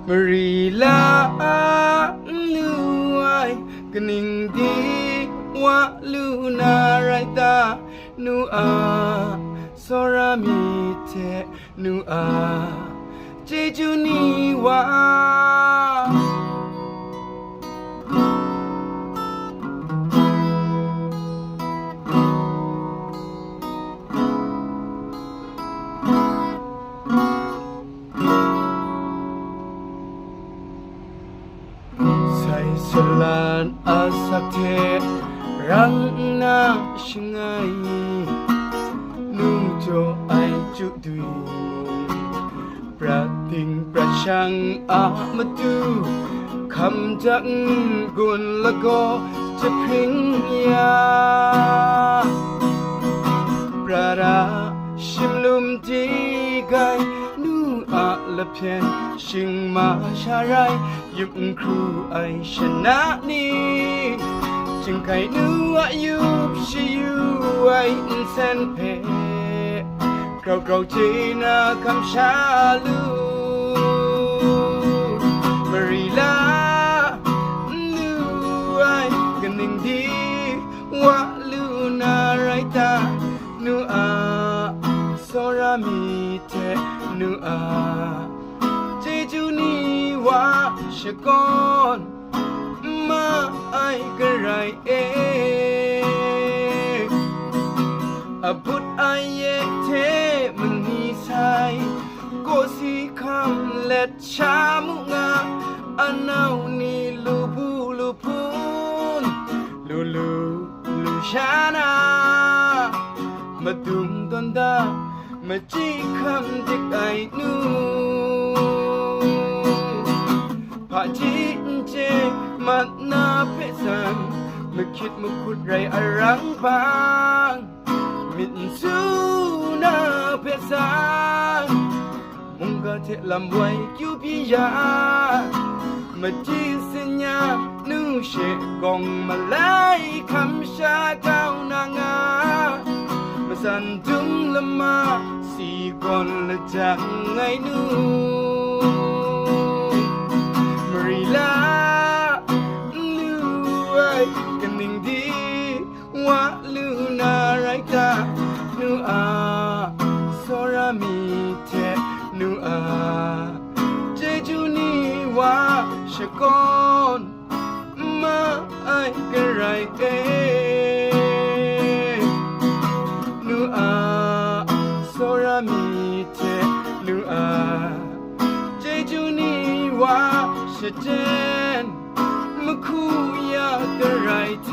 Marila luai kening di wa luna raita nu a sorami te nu a jeju ni wa Salan asakte rang na shingai nu jo ai chu dui prating prachang amatu kham jang gun lago chapring ya prara shimlum ti gai nu a la phian shing ma sha raiยุบครูไอชนะนี้จึงใครนูอายุชิยูไออินเซนเพเราจีน่าคำชาลูมารีลาลูไอกันหนึ่งดีว่าลูนาไรตานูอาโซรามีเทนูอาเจจูนีว่าชะกอนมาไอกระไรเออบุตรไอเยเทมันนีไซโกสีคำเล็ดชามุงาอันเอานีลูพูลูพูนลูชานามาดุมตอนดามาจีคำเด็กไอนูพาจินเจมันนาเพสันมาคิดมาขุดไรอรังบางมินซูนาเพสันมุงกะเทลำไว้คิวพิยามาจีสัญญานูเชกองมาไล่คำชาเก้านางามาสันจุงละมาสีก่อนละจังไงนูMarila luai kening di wa luna raita nu a sorami te nu a jeju ni wa shakon ma ai karai ke nu a sorami te nu a jeju ni wa Shajan Makuya the right